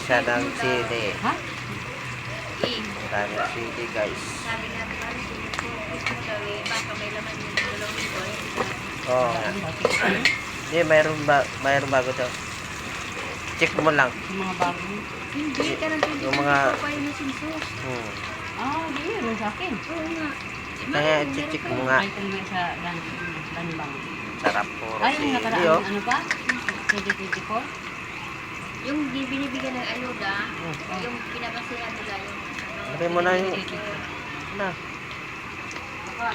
siya ng sili. Ha? Ang daming sili, guys. Sabi nga po, gusto mo gawin, baka may laman yung dalawang ito. Oo nga. Hindi, mayroon bago daw. Check mo lang. Yung mga bago. Hindi, ka ng 20 Yung mga- pa yun yung sinso. Ah, di yun sa akin. Oo nga. Kaya check mo nga. Ay, ito nga sa lanbang. Sarap po. Ay, yung Sili, nakaraan, oh. ano pa? 2024? Yung binibigyan ng ayuda, yung pinabasihan nila yung Lagay mo na yung... Na. Baka,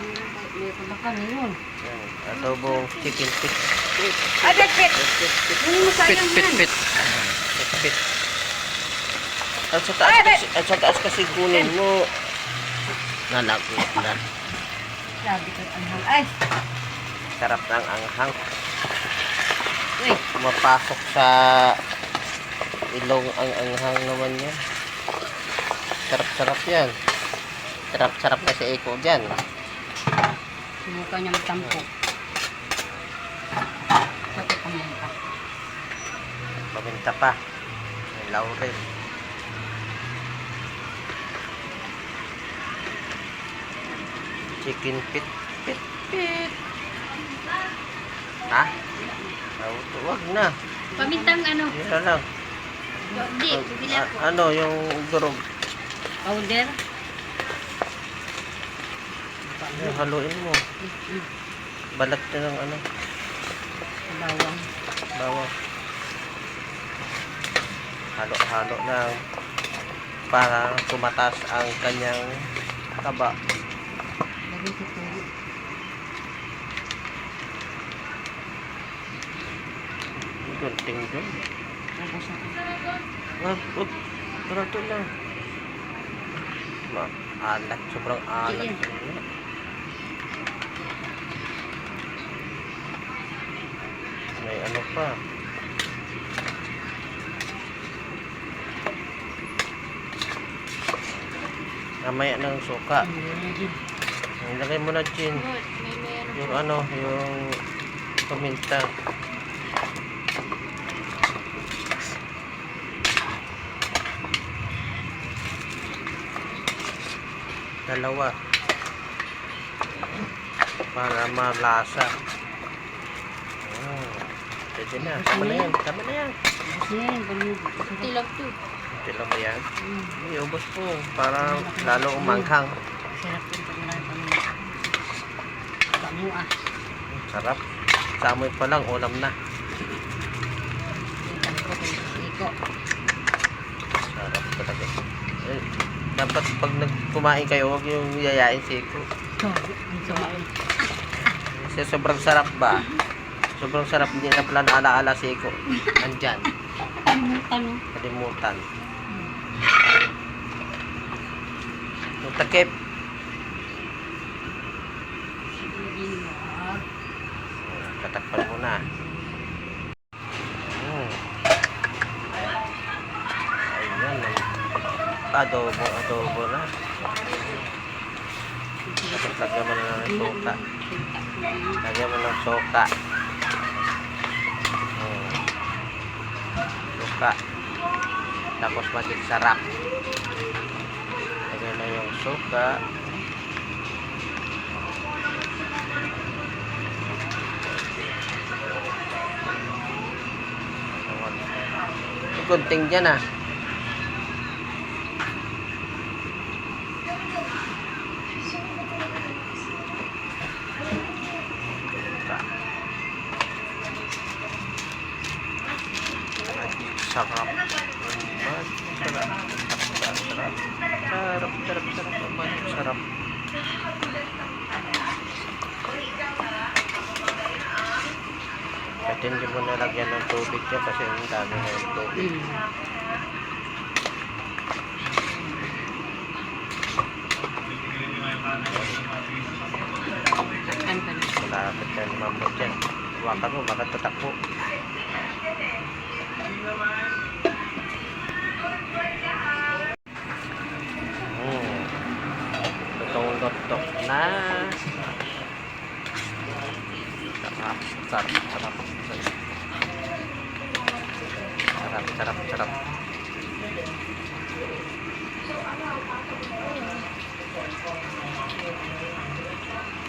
may baka na yun. Yan. Adobong chicken pit. Ay, pit! Kunin mo Pit, sayang pit, yan. pit. Pit. At sa taas kasi kunin mo. Nalaglag na. Sabi ko, anghang. Ay! Sarap ng anghang. Uy! Pumapasok sa ilong ang anghang naman yan. Sarap-sarap yan. Sarap-sarap na si Eko dyan. Sinuka niya magtampo. Pati pamunta. Paminta pa. May laurel. Chicken pit. Pit, pit. Ha? Wag na. pamintang ano. Yan na lang. Hindi, bibili ako. Ano, yung durog. Powder. Haluin mo. Balat na ng ano. Bawang. Bawang. Halo-halo lang para tumatas ang kanyang taba. Lagay sa tulo. Gunting dun. Lagay sa tulo. Wag. Turato lang. Alat. Sobrang alat. Sige. May ano pa. Namaya ng suka. Ilagay mo na gin. May ano. Yung ano, yung paminta. Dalawa. Para malasa. Pwede na. Tama na yan. Tama na yan. Yan, Kunti lang to. Pwede lang ba yan? Iubos po. Para lalo umanghang. sarap yung pag marami pamunta. Pamua. Sarap. Sa amoy pa lang, ulam na. Yung tampo kay Iko. Sarap talaga. Eh, dapat pag kumain kayo, huwag yung yayain si Eko. Ang sumaon. Kasi sobrang sarap ba? Sobrang sarap, hindi na pala naalaala si Eko. Andyan. Tanong. Kalimutan. Yung takip. Katakpan mo na. Ayan. Adobo na. Tapos lagyan mo na ng suka. Lagyan mo ng suka. Suka. Tapos maging sarap. Lagyan na yung suka. Gunting dyan ah. Sarap. Sarap. Pwede hindi mo nalagyan ng tubig niya kasi ang dami na yung tubig. Malapit ka naman mo dyan. Huwakan mo, baka tatakbo. Lutong-lutok na. Sarap.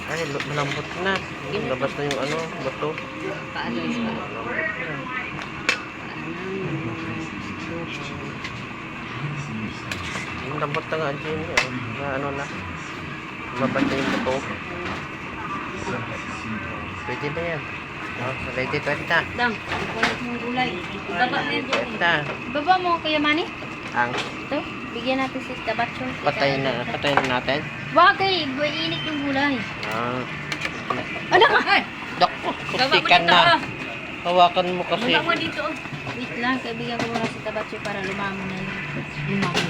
Ay, malambot na. Labas na yung ano, buto. Paalis pa. Malambot na. Yung lambot na nga, Jim. Na ano na. Lumabas na yung buto. Pwede na yan. Oh, ready to na. Dang, kulit mong gulay. Baba na yan dyan eh. Na. Baba mo, Kuya Manny. Ang Ito, bigyan natin si Tabacho. patayin na natin. Wag kay, init yung gulay. Ah. Ano ka? Ay, Dako, baba mo pustikan dito na. ah. Hawakan mo kasi. Baba mo dito oh. Wait lang, kaibigan ko muna si Tabacho para lumamo na yun. Lumaki.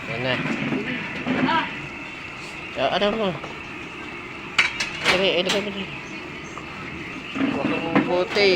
Yan na. Ah, Ano mo? Ilagay mo dito. Huwag kang mabuti.